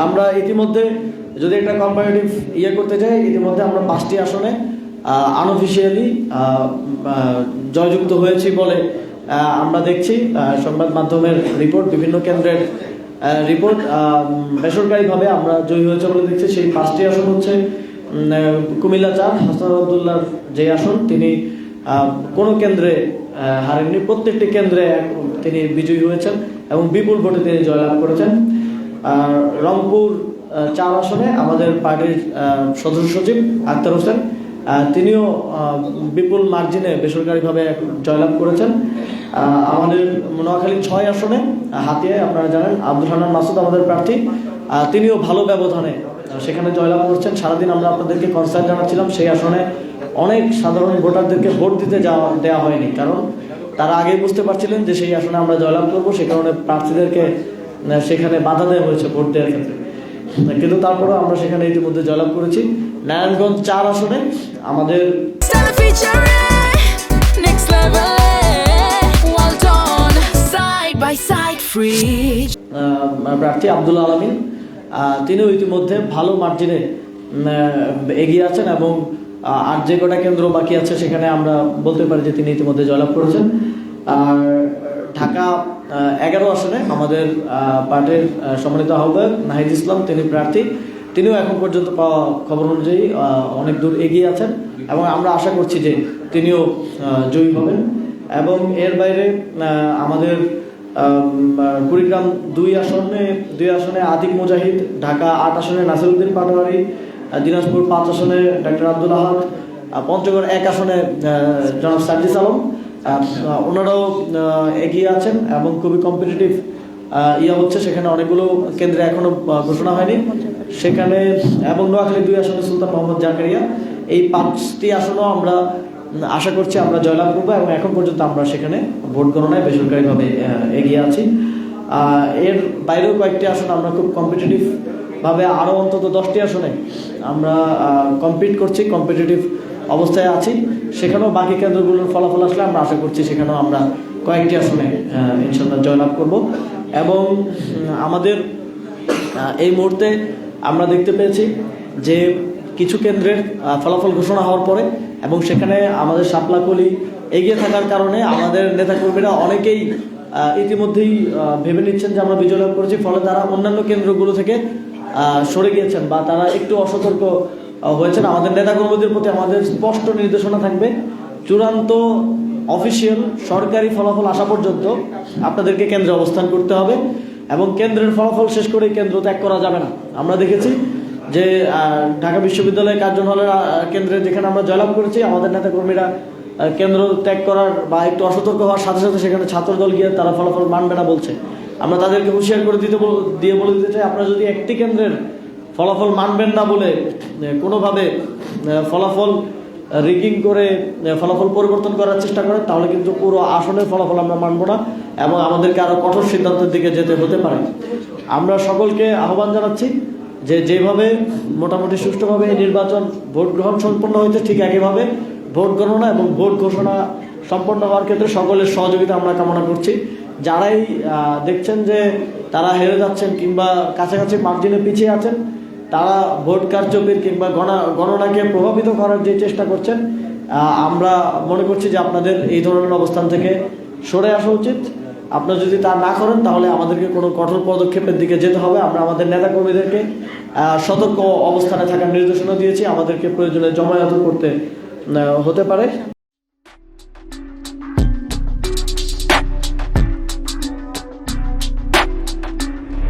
আমরা ইতিমধ্যে যদি একটা কম্পারেটিভ করতে যাই, ইতিমধ্যে আমরা 5টি আসনে আনঅফিসিয়ালি জয়যুক্ত হয়েছি বলে আমরা দেখছি। সংবাদ মাধ্যমের রিপোর্ট, বিভিন্ন কেন্দ্রের রিপোর্ট, বেসরকারিভাবে আমরা জয়ী হয়েছে বলে দেখছি। সেই 5টি আসন হচ্ছে কুমিল্লা 4, হাসান আবদুল্লার যে আসন, তিনি কোনো কেন্দ্রে হারেননি, প্রত্যেকটি কেন্দ্রে তিনি বিজয়ী হয়েছেন এবং বিপুল ভোটে তিনি জয়লাভ করেছেন। রংপুর 4 আসনে আমাদের পার্টির সদস্য সচিব আক্তার হোসেন, তিনিও বিপুল মার্জিনে বেসরকারিভাবে জয়লাভ করেছেন। আমাদের নোয়াখালী 6 আসনে হাতিয়ায় আপনারা জানেন আব্দুল হান্নান মাসুদ আমাদের প্রার্থী, তিনিও ভালো ব্যবধানে সেখানে জয়লাভ করছেন। সারাদিন আমরা আপনাদেরকে কনসার্ট জানাচ্ছিলাম, সেই আসনে অনেক সাধারণ ভোটারদেরকে ভোট দিতে দেওয়া হয়নি, কারণ তারা আগেই বুঝতে পারছিলেন যে সেই আসনে আমরা জয়লাভ করবো, সে কারণে প্রার্থীদেরকে সেখানে বাধা দেওয়া হয়েছে ভোট দেওয়ার ক্ষেত্রে। কিন্তু তারপরেও আমরা সেখানে ইতিমধ্যে জয়লাভ করেছি। নারায়ণগঞ্জ 4 আসনে আমাদের প্রার্থী আব্দুল আলমিন, তিনিও ইতিমধ্যে ভালো মার্জিনে এগিয়ে আছেন এবং আর যে কটা কেন্দ্র বাকি আছে সেখানে আমরা বলতে পারি যে তিনি ইতিমধ্যে জয়লাভ করেছেন। আর ঢাকা 11 আসনে আমাদের পার্টির সম্মানিত আহ্বায়ক নাহিদ ইসলাম, তিনি প্রার্থী, তিনিও এখন পর্যন্ত পাওয়া খবর অনুযায়ী অনেক দূর এগিয়ে আছেন এবং আমরা আশা করছি যে তিনিও জয়ী হবেন। এবং এর বাইরে আমাদের কুড়িগ্রাম 2 আসনে আতিক মুজাহিদ, ঢাকা 8 আসনে নাসিরউদ্দিন পাটোয়ারি, দিনাজপুর 5 আসনে ডক্টর আব্দুল আহাদ, পঞ্চগড় 1 আসনে জনাব সার্জিস আলম, ওনারাও এগিয়ে আছেন এবং খুবই কম্পিটিটিভ হচ্ছে। সেখানে অনেকগুলো কেন্দ্রে এখনো ঘোষণা হয়নি সেখানে। এবং নোয়াখালী 2 আসনে সুলতান মোহাম্মদ জাকারিয়া, এই 5টি আসনও আমরা আশা করছি আমরা জয়লাভ করবো এবং এখন পর্যন্ত আমরা সেখানে ভোট গণনায় বেসরকারিভাবে এগিয়ে আছি। এর বাইরেও কয়েকটি আসন আমরা খুব কম্পিটিটিভ ভাবে, আরও অন্তত 10টি আসনে আমরা কম্পিট করছি, কম্পিটিটিভ অবস্থায় আছি। সেখানেও বাকি কেন্দ্রগুলোর ফলাফল আসলে আমরা আশা করছি সেখানেও আমরা কয়েকটি আসনে ইনশাল্লাহ জয়লাভ করব। এবং আমাদের এই মুহূর্তে আমরা দেখতে পেয়েছি যে কিছু কেন্দ্রের ফলাফল ঘোষণা হওয়ার পরে এবং সেখানে আমাদের শাপলাকলি এগিয়ে থাকার কারণে আমাদের নেতাকর্মীরা অনেকেই ইতিমধ্যেই ভেবে নিচ্ছেন যে আমরা বিজয় লাভ করেছি, ফলে তারা অন্যান্য কেন্দ্রগুলো থেকে সরে গিয়েছেন বা তারা একটু অসতর্ক হয়েছেন। আমাদের নেতাকর্মীদের প্রতি আমাদের স্পষ্ট নির্দেশনা থাকবে, চূড়ান্ত অফিসিয়াল সরকারি ফলাফল আসা পর্যন্ত আপনাদেরকে কেন্দ্রে অবস্থান করতে হবে এবং কেন্দ্রের ফলাফল শেষ করে কেন্দ্র ত্যাগ করা যাবে না। আমরা দেখেছি যে ঢাকা বিশ্ববিদ্যালয় কার্জন হলের কেন্দ্রে যেখানে আমরা জয়লাভ করেছি, আমাদের নেতাকর্মীরা কেন্দ্র ত্যাগ করার বা একটু অসতর্ক হওয়ার সাথে সাথে সেখানে ছাত্রদল গিয়ে তারা ফলাফল মানবে না বলছে। আমরা তাদেরকে হুঁশিয়ার করে বলে দিতে চাই, আপনারা যদি একটি কেন্দ্রের ফলাফল মানবেন না বলে কোনোভাবে ফলাফল রিগিং করে ফলাফল পরিবর্তন করার চেষ্টা করেন, তাহলে কিন্তু পুরো আসনের ফলাফল আমরা মানব না এবং আমাদেরকে আরো কঠোর সিদ্ধান্তের দিকে যেতে হতে পারে। আমরা সকলকে আহ্বান জানাচ্ছি যে যেভাবে মোটামুটি সুষ্ঠুভাবে এই নির্বাচন ভোট গ্রহণ সম্পন্ন হয়েছে, ঠিক একইভাবে ভোট গণনা এবং ভোট ঘোষণা সম্পন্ন হওয়ার ক্ষেত্রে সকলের সহযোগিতা আমরা কামনা করছি। যারাই দেখছেন যে তারা হেরে যাচ্ছেন কিংবা কাছাকাছি মার্জিনে পিছিয়ে আছেন, তারা ভোট কারচুপির কিংবা গণনাকে প্রভাবিত করার যে চেষ্টা করছেন, আমরা মনে করছি যে আপনাদের এই ধরনের অবস্থান থেকে সরে আসা উচিত। আপনারা যদি তা না করেন তাহলে আমাদেরকে কোনো কঠোর পদক্ষেপের দিকে যেতে হবে। আমরা আমাদের নেতাকর্মীদেরকে সতর্ক অবস্থানে থাকার নির্দেশনা দিয়েছি, আমাদেরকে প্রয়োজনে জমায়েত করতে হতে পারে।